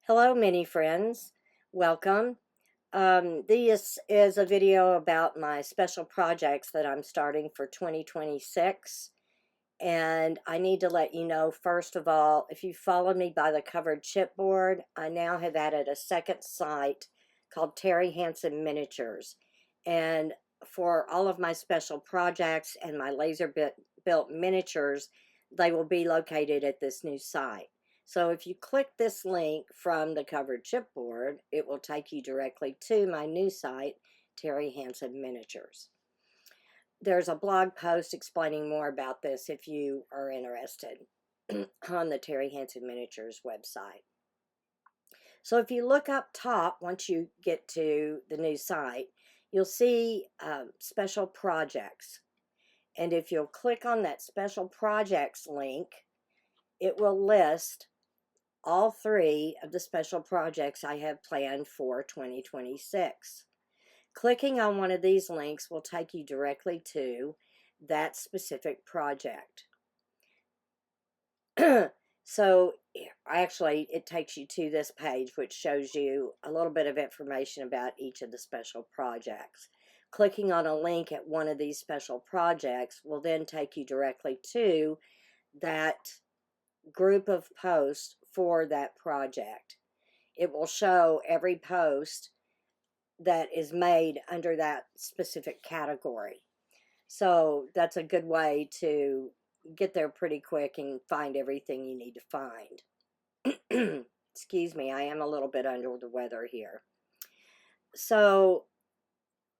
Hello, many friends. Welcome. This is a video about my special projects that I'm starting for 2026. And I need to let you know, first of all, if you followed me by the covered chipboard, I now have added a second site called Teri Hanson Miniatures. And for all of my special projects and my laser built miniatures, they will be located at this new site. So if you click this link from the covered chipboard, it will take you directly to my new site, Teri Hanson Miniatures. There's a blog post explaining more about this if you are interested on the Teri Hanson Miniatures website. So if you look up top, once you get to the new site, you'll see special projects. And if you'll click on that special projects link, it will list all three of the special projects I have planned for 2026. Clicking on one of these links will take you directly to that specific project. So actually it takes you to this page, which shows you a little bit of information about each of the special projects. Clicking on a link at one of these special projects will then take you directly to that group of posts for that project. It will show every post that is made under that specific category. So that's a good way to get there pretty quick and find everything you need to find. Excuse me, I am a little bit under the weather here. So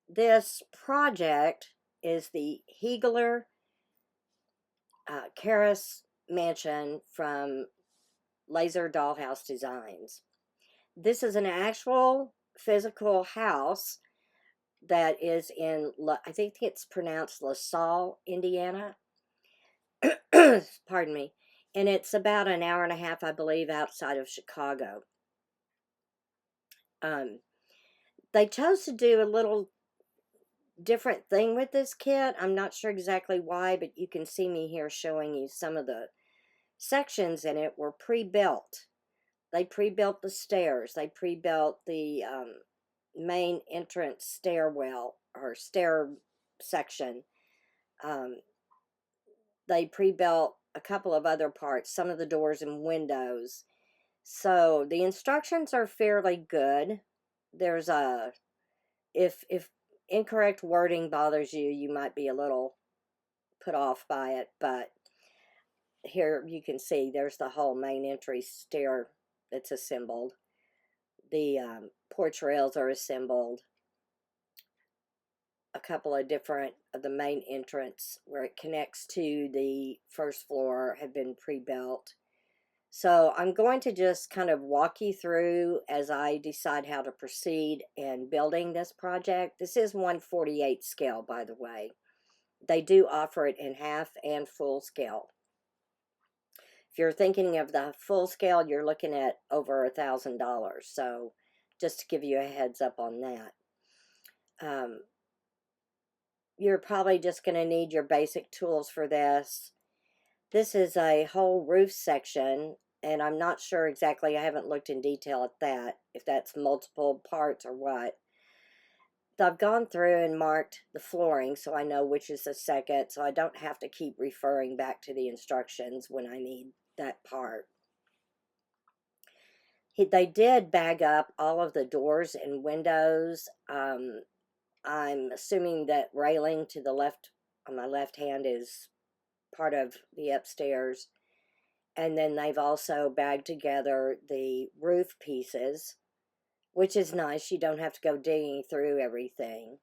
this project is the Hegeler Carus Mansion from Laser Dollhouse Designs. This is an actual physical house that is in, I think it's pronounced LaSalle, Indiana. Pardon me. And it's about an hour and a half, I believe, outside of Chicago. They chose to do a little different thing with this kit. I'm not sure exactly why, but you can see me here showing you some of the sections in it were pre-built. They pre-built the stairs. They pre-built the main entrance stairwell or stair section. They pre-built a couple of other parts, some of the doors and windows. So the instructions are fairly good. There's a, if incorrect wording bothers you, you might be a little put off by it, but here you can see there's the whole main entry stair that's assembled. The porch rails are assembled. A couple of different of the main entrance where it connects to the first floor have been pre-built. So I'm going to just kind of walk you through as I decide how to proceed in building this project. This is 1/48 scale, by the way. They do offer it in half and full scale. If you're thinking of the full scale, you're looking at over $1,000. So just to give you a heads up on that. You're probably just going to need your basic tools for this. This is a whole roof section, and I'm not sure exactly, I haven't looked in detail at that, if that's multiple parts or what. I've gone through and marked the flooring so I know which is the second, so I don't have to keep referring back to the instructions when I need that part. They did bag up all of the doors and windows. I'm assuming that railing to the left, on my left hand, is part of the upstairs. And then they've also bagged together the roof pieces, which is nice. You don't have to go digging through everything.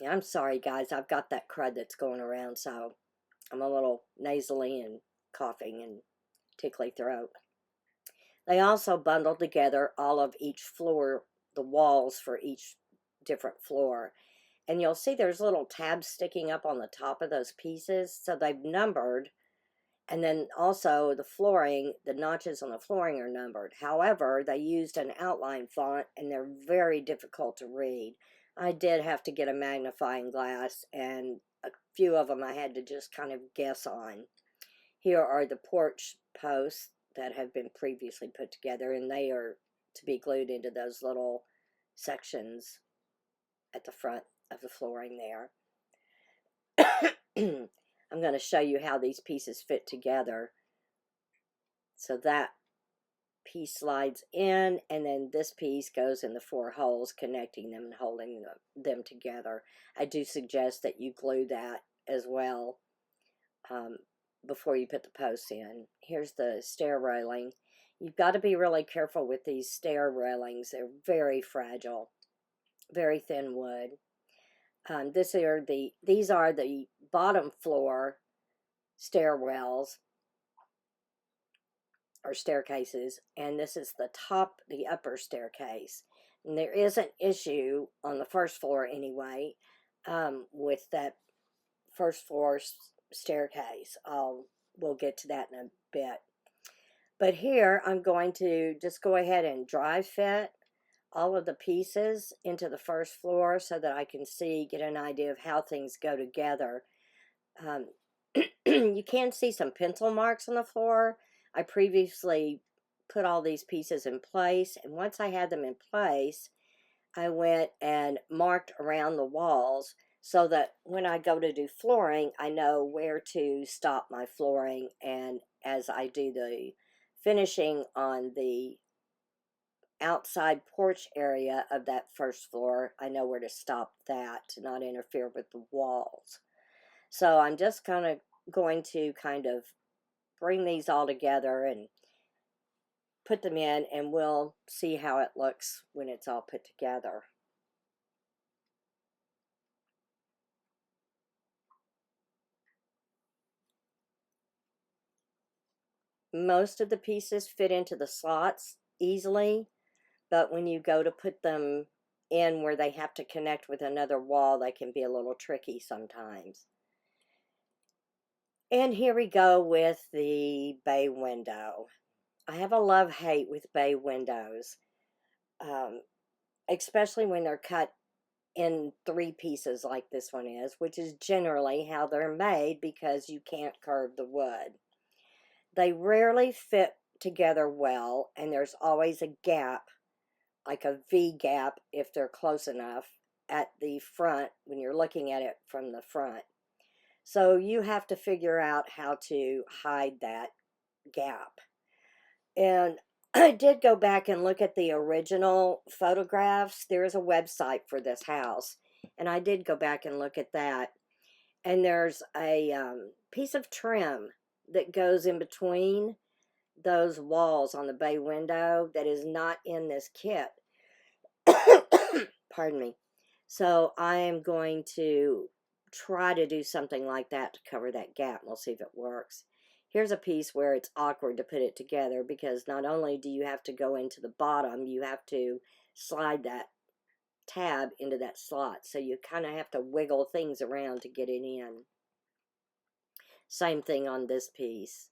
I'm sorry, guys. I've got that crud that's going around, so I'm a little nasally and coughing and tickly throat. They also bundled together all of each floor, the walls for each different floor. And you'll see there's little tabs sticking up on the top of those pieces. So they've numbered. And then also the flooring, the notches on the flooring are numbered. However, they used an outline font and they're very difficult to read. I did have to get a magnifying glass, and a few of them I had to just kind of guess on. Here are the porch posts that have been previously put together, and they are to be glued into those little sections at the front of the flooring there. I'm going to show you how these pieces fit together. So that piece slides in, and then this piece goes in the 4 holes, connecting them and holding them together. I do suggest that you glue that as well before you put the posts in. Here's the stair railing. You've got to be really careful with these stair railings. They're very fragile, very thin wood. These are the bottom floor stairwells or staircases, and this is the upper staircase. And there is an issue on the first floor anyway with that first floor staircase. We'll get to that in a bit. But here I'm going to just go ahead and dry fit all of the pieces into the first floor so that I can get an idea of how things go together. You can see some pencil marks on the floor. I previously put all these pieces in place, and once I had them in place, I went and marked around the walls so that when I go to do flooring, I know where to stop my flooring, and as I do the finishing on the outside porch area of that first floor, I know where to stop that to not interfere with the walls. So I'm just going to bring these all together and put them in, and we'll see how it looks when it's all put together. Most of the pieces fit into the slots easily, but when you go to put them in where they have to connect with another wall, they can be a little tricky sometimes. And here we go with the bay window. I have a love-hate with bay windows, especially when they're cut in 3 pieces like this one is, which is generally how they're made because you can't curve the wood. They rarely fit together well, and there's always a gap, like a V gap if they're close enough, at the front when you're looking at it from the front. So you have to figure out how to hide that gap. And I did go back and look at the original photographs. There is a website for this house, and I did go back and look at that. And there's a piece of trim that goes in between those walls on the bay window that is not in this kit. Pardon me. So I am going to try to do something like that to cover that gap. We'll see if it works. Here's a piece where it's awkward to put it together because not only do you have to go into the bottom, you have to slide that tab into that slot. So you kind of have to wiggle things around to get it in. Same thing on this piece.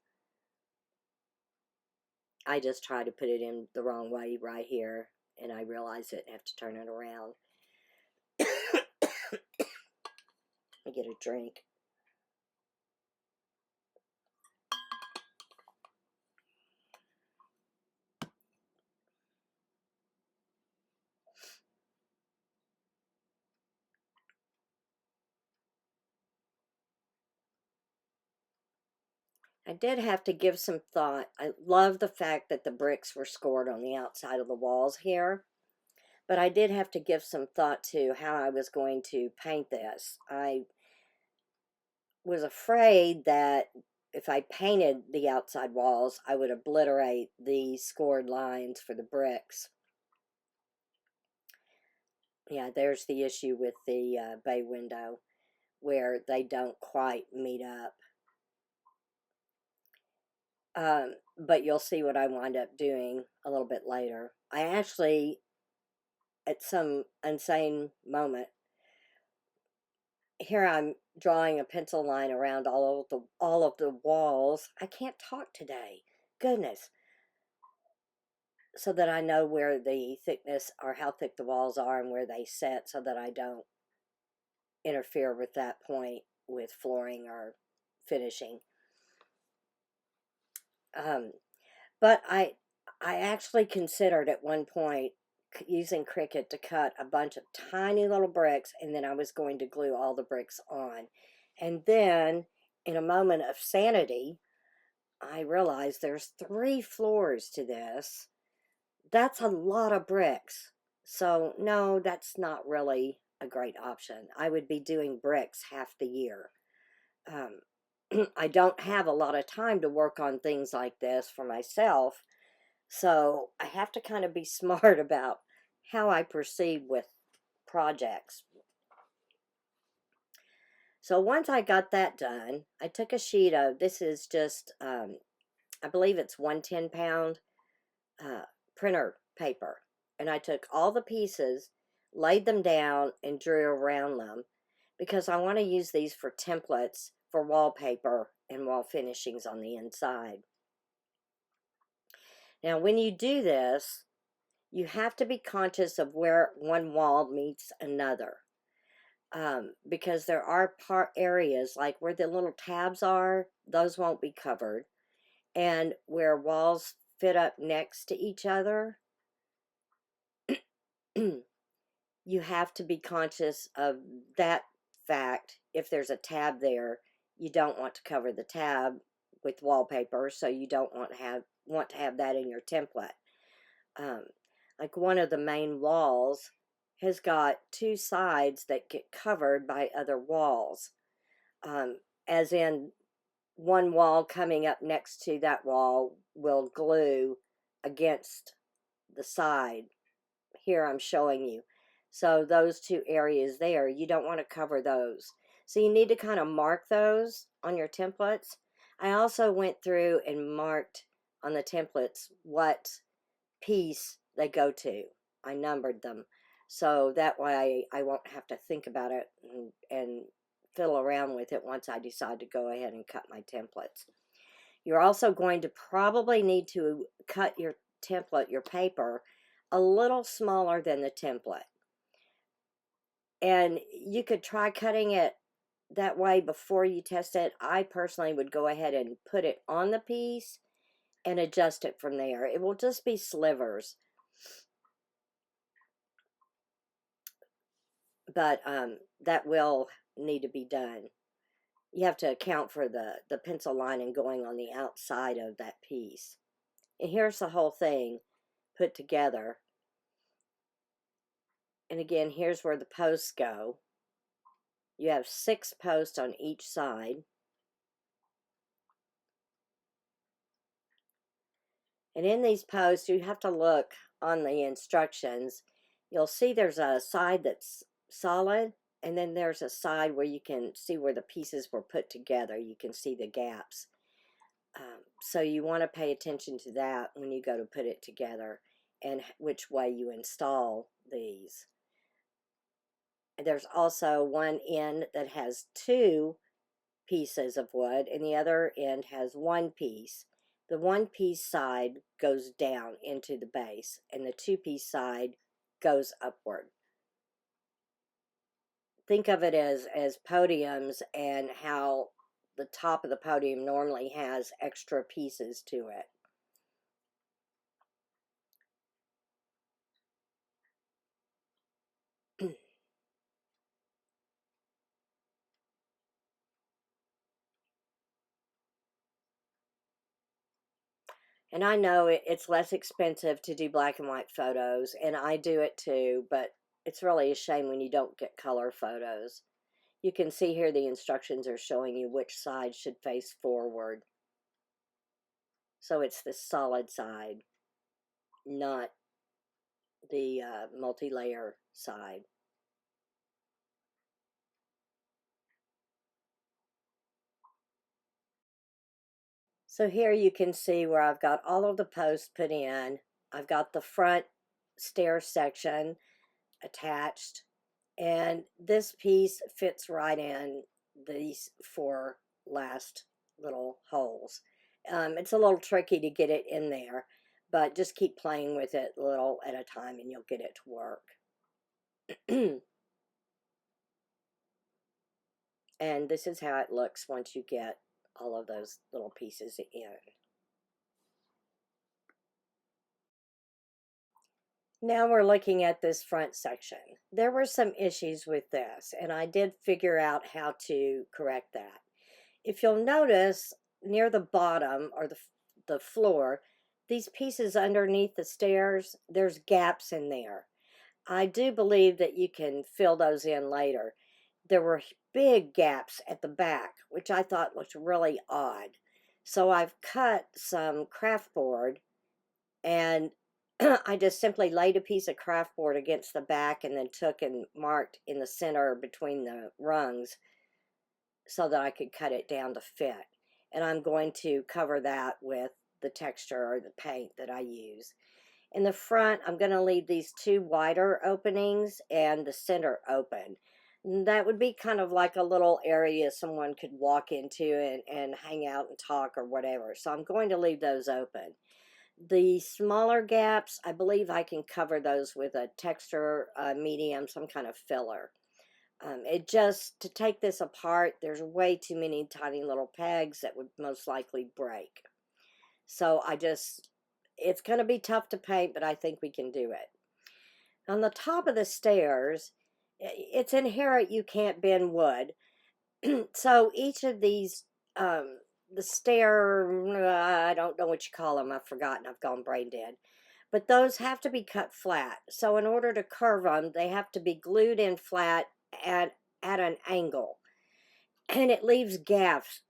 I just tried to put it in the wrong way right here, and I realized it and have to turn it around. Let me get a drink. I did have to give some thought. I love the fact that the bricks were scored on the outside of the walls here, but I did have to give some thought to how I was going to paint this. I was afraid that if I painted the outside walls, I would obliterate the scored lines for the bricks. Yeah, there's the issue with the bay window where they don't quite meet up. But you'll see what I wind up doing a little bit later. I actually, at some insane moment, here I'm drawing a pencil line around all of the walls. I can't talk today. Goodness. So that I know where the thickness or how thick the walls are and where they set so that I don't interfere with that point with flooring or finishing. But I actually considered at one point using Cricut to cut a bunch of tiny little bricks, and then I was going to glue all the bricks on. And then, in a moment of sanity, I realized there's 3 floors to this. That's a lot of bricks. So, no, that's not really a great option. I would be doing bricks half the year. Um, I don't have a lot of time to work on things like this for myself, so I have to kind of be smart about how I proceed with projects. So once I got that done, I took a sheet of, this is just, I believe it's 110-pound printer paper. And I took all the pieces, laid them down, and drew around them because I want to use these for templates for wallpaper and wall finishings on the inside. Now, when you do this, you have to be conscious of where one wall meets another. Because there are areas like where the little tabs are, those won't be covered. And where walls fit up next to each other, you have to be conscious of that fact. If there's a tab there, you don't want to cover the tab with wallpaper, so you don't want to have that in your template. Like one of the main walls has got 2 sides that get covered by other walls, as in one wall coming up next to that wall will glue against the side. Here I'm showing you. So those 2 areas there, you don't want to cover those. So you need to kind of mark those on your templates. I also went through and marked on the templates what piece they go to. I numbered them. So that way I won't have to think about it and fiddle around with it once I decide to go ahead and cut my templates. You're also going to probably need to cut your template, your paper, a little smaller than the template. And you could try cutting it that way before you test it. I personally would go ahead and put it on the piece and adjust it from there. It will just be slivers. But that will need to be done. You have to account for the pencil lining going on the outside of that piece. And here's the whole thing put together. And again, here's where the posts go. You have 6 posts on each side. And in these posts, you have to look on the instructions. You'll see there's a side that's solid, and then there's a side where you can see where the pieces were put together. You can see the gaps. So you want to pay attention to that when you go to put it together and which way you install these. There's also one end that has 2 pieces of wood and the other end has 1 piece. The 1 piece side goes down into the base and the 2 piece side goes upward. Think of it as podiums and how the top of the podium normally has extra pieces to it. And I know it's less expensive to do black and white photos, and I do it too, but it's really a shame when you don't get color photos. You can see here the instructions are showing you which side should face forward. So it's the solid side, not the multi-layer side. So here you can see where I've got all of the posts put in. I've got the front stair section attached, and this piece fits right in these 4 last little holes. It's a little tricky to get it in there, but just keep playing with it a little at a time and you'll get it to work. And this is how it looks once you get all of those little pieces in. Now we're looking at this front section. There were some issues with this, and I did figure out how to correct that. If you'll notice, near the bottom or the floor, these pieces underneath the stairs, there's gaps in there. I do believe that you can fill those in later. There were big gaps at the back, which I thought looked really odd. So I've cut some craft board, and I just simply laid a piece of craft board against the back and then took and marked in the center between the rungs so that I could cut it down to fit. And I'm going to cover that with the texture or the paint that I use. In the front, I'm going to leave these two wider openings and the center open. That would be kind of like a little area someone could walk into and hang out and talk or whatever. So I'm going to leave those open. The smaller gaps, I believe I can cover those with a texture medium, some kind of filler. To take this apart, there's way too many tiny little pegs that would most likely break. So it's going to be tough to paint, but I think we can do it. On the top of the stairs, it's inherent you can't bend wood. So each of these, the stair, I don't know what you call them, I've forgotten, I've gone brain dead. But those have to be cut flat. So in order to curve them, they have to be glued in flat at an angle. And it leaves gaps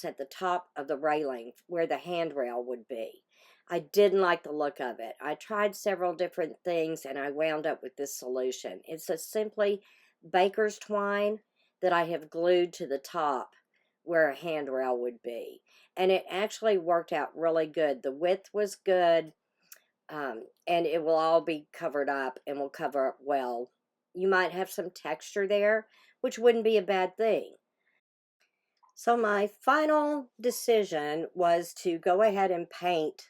at the top of the railing where the handrail would be. I didn't like the look of it. I tried several different things and I wound up with this solution. It's a simply baker's twine that I have glued to the top where a handrail would be. And it actually worked out really good. The width was good, and it will all be covered up and will cover up well. You might have some texture there, which wouldn't be a bad thing. So my final decision was to go ahead and paint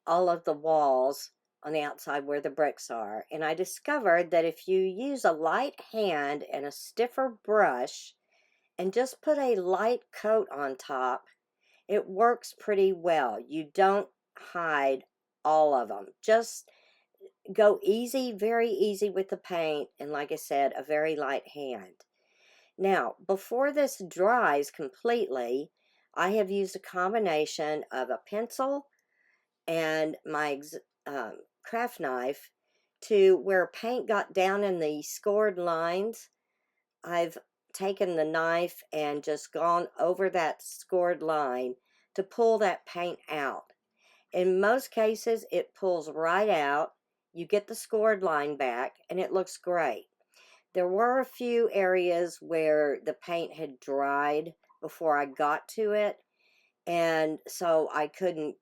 all of the walls on the outside where the bricks are. And I discovered that if you use a light hand and a stiffer brush and just put a light coat on top, it works pretty well. You don't hide all of them. Just go easy, very easy with the paint, and like I said, a very light hand. Now, before this dries completely, I have used a combination of a pencil and my craft knife to where paint got down in the scored lines. I've taken the knife and just gone over that scored line to pull that paint out. In most cases, it pulls right out. You get the scored line back, and it looks great. There were a few areas where the paint had dried before I got to it, and so I couldn't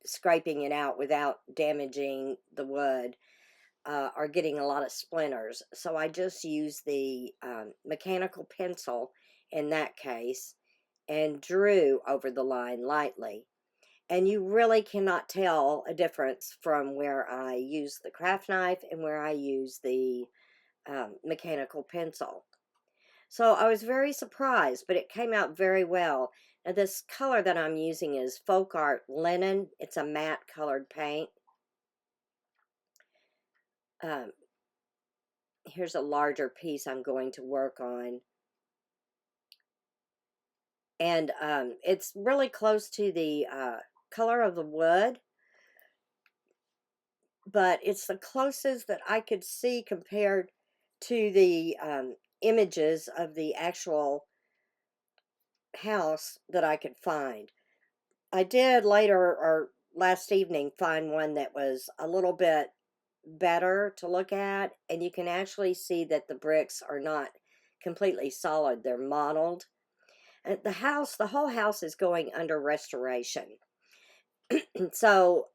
scraping it out without damaging the wood or getting a lot of splinters. So I just used the mechanical pencil in that case and drew over the line lightly. And you really cannot tell a difference from where I use the craft knife and where I use the mechanical pencil. So I was very surprised, but it came out very well. Now this color that I'm using is Folk Art Linen. It's a matte colored paint. Here's a larger piece I'm going to work on. And it's really close to the color of the wood, but it's the closest that I could see compared to the images of the actual house that I could find. I did later, or last evening, find one that was a little bit better to look at, and you can actually see that the bricks are not completely solid. They're modeled. And the whole house is going under restoration. So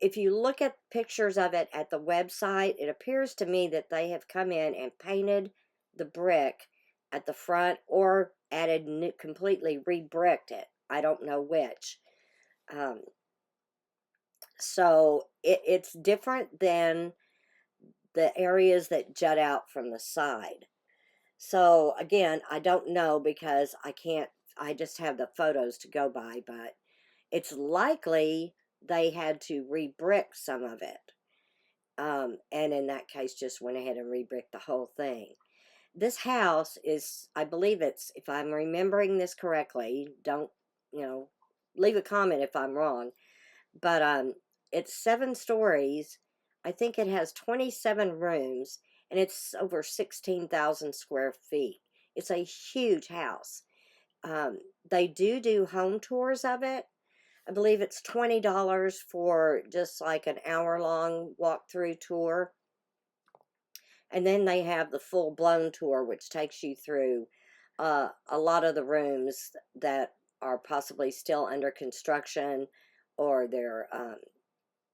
if you look at pictures of it at the website, it appears to me that they have come in and painted the brick at the front or added completely re-bricked it. I don't know which. So it's different than the areas that jut out from the side. So again, I don't know because I just have the photos to go by, but it's likely they had to re-brick some of it. and in that case, just went ahead and re-bricked the whole thing. This house is, I believe it's, if I'm remembering this correctly, don't, you know, leave a comment if I'm wrong, but it's 7 stories. I think it has 27 rooms, and it's over 16,000 square feet. It's a huge house. They do home tours of it. I believe it's $20 for just like an hour-long walkthrough tour. And then they have the full-blown tour, which takes you through a lot of the rooms that are possibly still under construction, or they're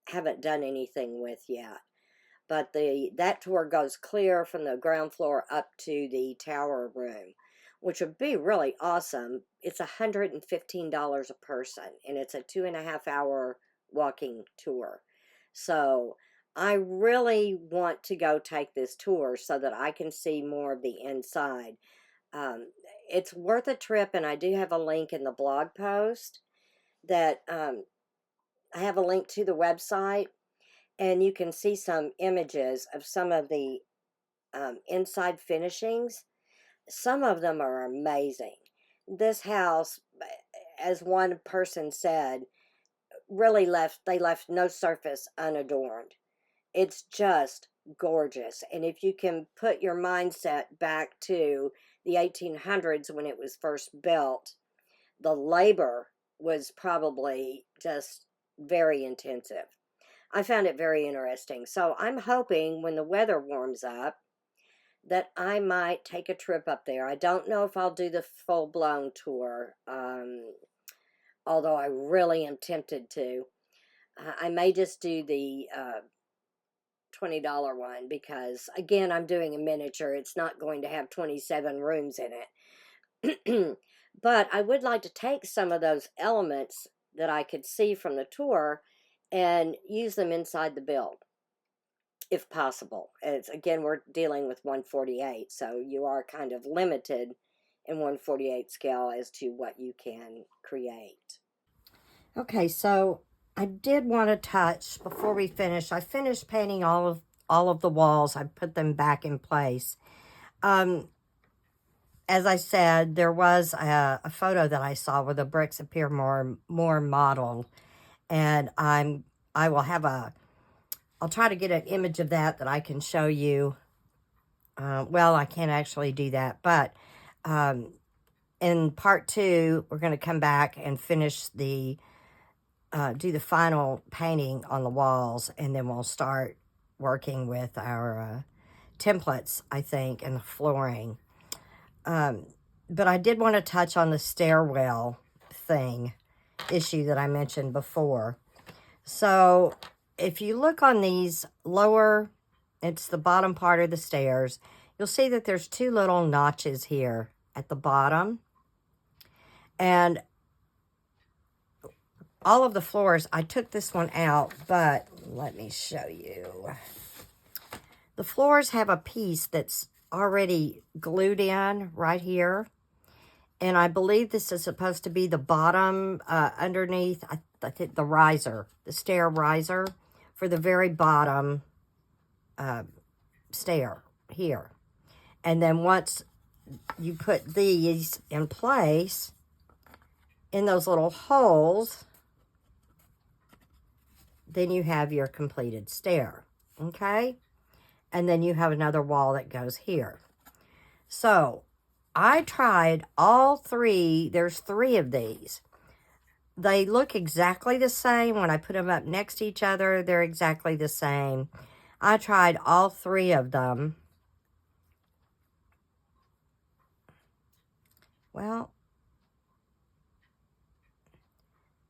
haven't done anything with yet. But that tour goes clear from the ground floor up to the tower room, which would be really awesome. It's $115 a person, and it's a 2.5-hour walking tour. So I really want to go take this tour so that I can see more of the inside. It's worth a trip, and I do have a link in the blog post that I have a link to the website, and you can see some images of some of the inside finishings. Some of them are amazing. This house, as one person said, really they left no surface unadorned. It's just gorgeous. And if you can put your mindset back to the 1800s when it was first built, the labor was probably just very intensive. I found it very interesting. So I'm hoping when the weather warms up that I might take a trip up there. I don't know if I'll do the full-blown tour, although I really am tempted to. I may just do the $20 one because, again, I'm doing a miniature. It's not going to have 27 rooms in it. But I would like to take some of those elements that I could see from the tour and use them inside the build, if possible. Again, we're dealing with 1/48, so you are kind of limited in 1/48 scale as to what you can create. Okay, so I did want to touch before we finish. I finished painting all of the walls. I put them back in place. As I said, there was a photo that I saw where the bricks appear more modeled, and I will have I'll try to get an image of that I can show you. Well, I can't actually do that, but in part 2, we're going to come back and finish do the final painting on the walls, and then we'll start working with our templates, I think, and the flooring. But I did want to touch on the stairwell issue that I mentioned before. So if you look on these lower, it's the bottom part of the stairs, you'll see that there's 2 little notches here at the bottom. And all of the floors, I took this one out, but let me show you. The floors have a piece that's already glued in right here. And I believe this is supposed to be the bottom underneath, I think the riser, the stair riser for the very bottom stair here. And then once you put these in place in those little holes, then you have your completed stair, okay? And then you have another wall that goes here. So I tried all 3. There's 3 of these. They look exactly the same. When I put them up next to each other, they're exactly the same. I tried all 3 of them. Well,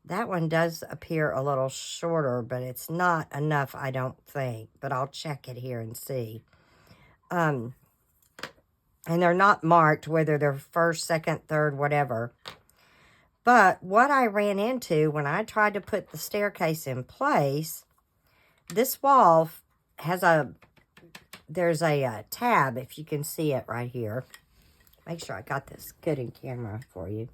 that one does appear a little shorter, but it's not enough, I don't think. But I'll check it here and see. And they're not marked, whether they're first, second, third, whatever. But what I ran into when I tried to put the staircase in place, this wall has there's a tab, if you can see it right here. Make sure I got this good in camera for you.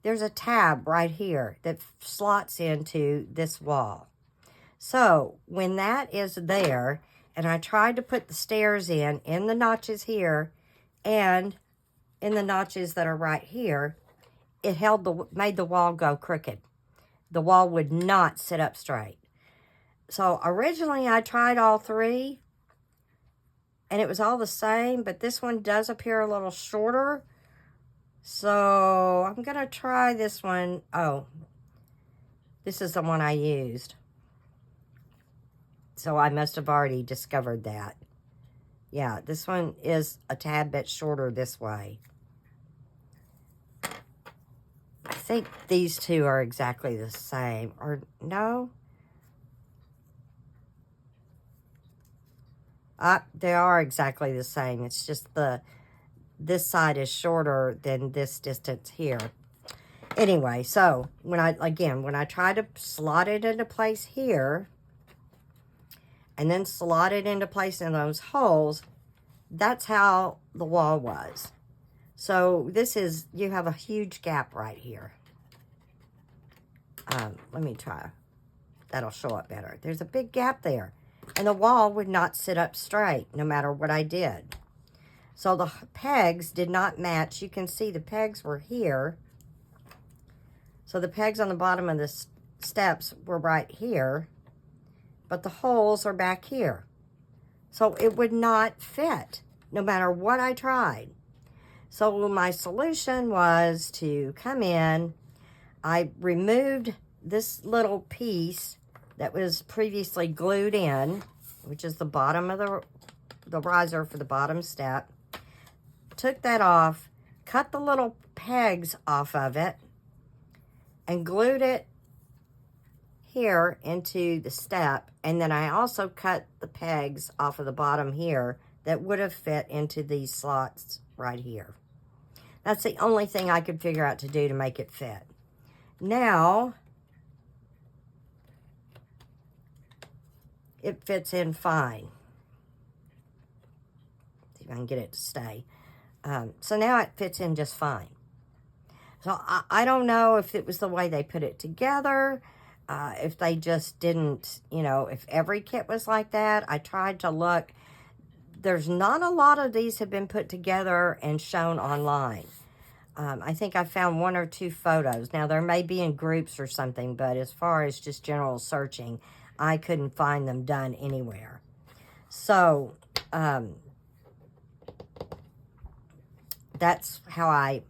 There's a tab right here that slots into this wall. So when that is there, and I tried to put the stairs in the notches here and in the notches that are right here, it made the wall go crooked. The wall would not sit up straight. So originally I tried all three and it was all the same, but this one does appear a little shorter. So I'm going to try this one. Oh, this is the one I used. So I must have already discovered that. Yeah, this one is a tad bit shorter this way. I think these two are exactly the same. Or no? They are exactly the same. It's just this side is shorter than this distance here. Anyway, so when I try to slot it into place here and then slot it into place in those holes, that's how the wall was. So you have a huge gap right here. Let me try. That'll show up better. There's a big gap there. And the wall would not sit up straight no matter what I did. So the pegs did not match. You can see the pegs were here. So the pegs on the bottom of the steps were right here. But the holes are back here. So it would not fit no matter what I tried. So my solution was to come in. I removed this little piece that was previously glued in, which is the bottom of the riser for the bottom step. Took that off, cut the little pegs off of it, and glued it here into the step. And then I also cut the pegs off of the bottom here that would have fit into these slots right here. That's the only thing I could figure out to do to make it fit. Now, it fits in fine. See if I can get it to stay. So now it fits in just fine. So I don't know if it was the way they put it together, if they just didn't, if every kit was like that. I tried to look. There's not a lot of these have been put together and shown online. I think I found 1 or 2 photos. Now, there may be in groups or something, but as far as just general searching, I couldn't find them done anywhere. So, that's how I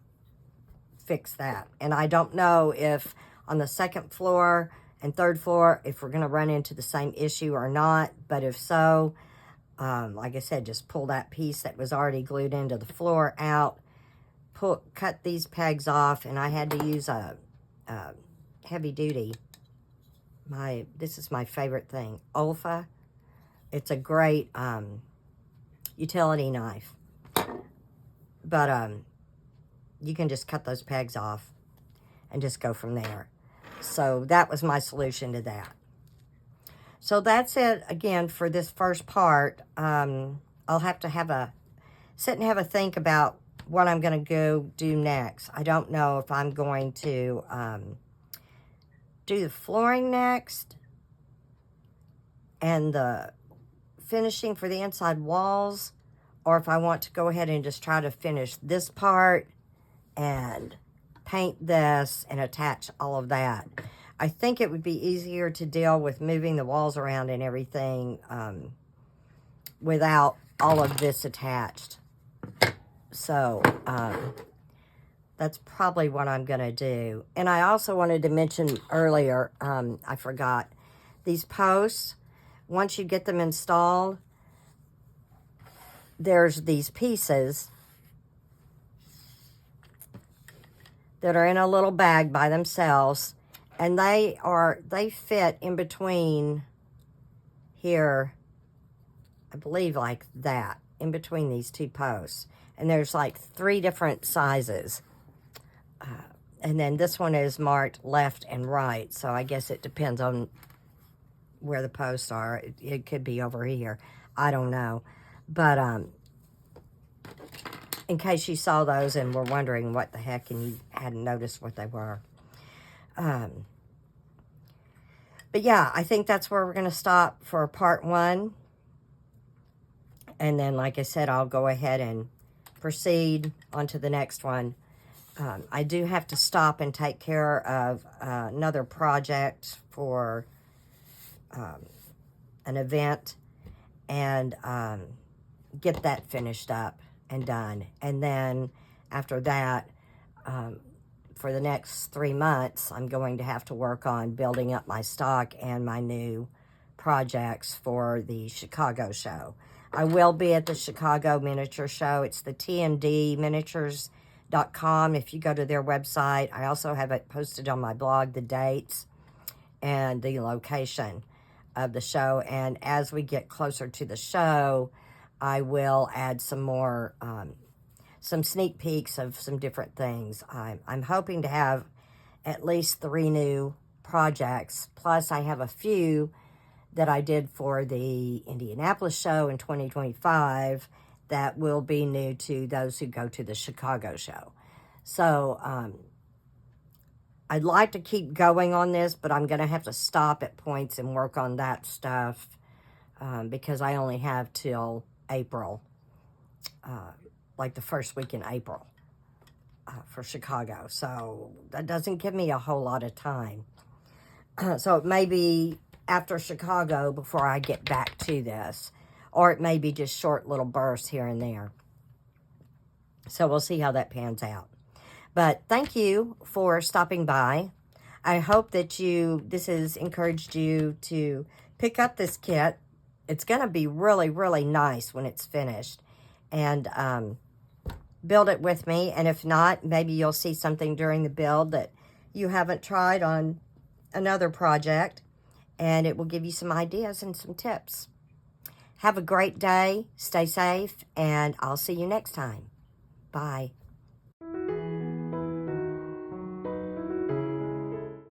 fixed that. And I don't know if on the 2nd floor and 3rd floor, if we're going to run into the same issue or not. But if so, like I said, just pull that piece that was already glued into the floor out. Cut these pegs off, and I had to use a heavy duty. This is my favorite thing, Olfa. It's a great utility knife, but you can just cut those pegs off and just go from there. So that was my solution to that. So that's it again for this first part. I'll have to sit and have a think about what I'm going to go do next. I don't know if I'm going to do the flooring next and the finishing for the inside walls, or if I want to go ahead and just try to finish this part and paint this and attach all of that. I think it would be easier to deal with moving the walls around and everything without all of this attached. So, that's probably what I'm going to do. And I also wanted to mention earlier, I forgot, these posts, once you get them installed, there's these pieces that are in a little bag by themselves, and they fit in between here, I believe like that, in between these 2 posts. And there's like 3 different sizes. And then this one is marked left and right. So I guess it depends on where the posts are. It could be over here. I don't know. But in case you saw those and were wondering what the heck and you hadn't noticed what they were. But But yeah, I think that's where we're going to stop for part 1. And then, like I said, I'll go ahead and proceed on to the next one. I do have to stop and take care of another project for an event, and get that finished up and done. And then after that, for the next 3 months, I'm going to have to work on building up my stock and my new projects for the Chicago show. I will be at the Chicago Miniature Show. It's the tndminiatures.com. If you go to their website, I also have it posted on my blog, the dates and the location of the show. And as we get closer to the show, I will add some more some sneak peeks of some different things. I'm hoping to have at least 3 new projects, plus I have a few that I did for the Indianapolis show in 2025 that will be new to those who go to the Chicago show. So I'd like to keep going on this, but I'm going to have to stop at points and work on that stuff because I only have till April, like the first week in April for Chicago. So that doesn't give me a whole lot of time. So it may be after Chicago before I get back to this, or it may be just short little bursts here and there. So we'll see how that pans out. But thank you for stopping by. I hope that this has encouraged you to pick up this kit. It's going to be really, really nice when it's finished. And build it with me. And if not, maybe you'll see something during the build that you haven't tried on another project. And it will give you some ideas and some tips. Have a great day. Stay safe. And I'll see you next time. Bye.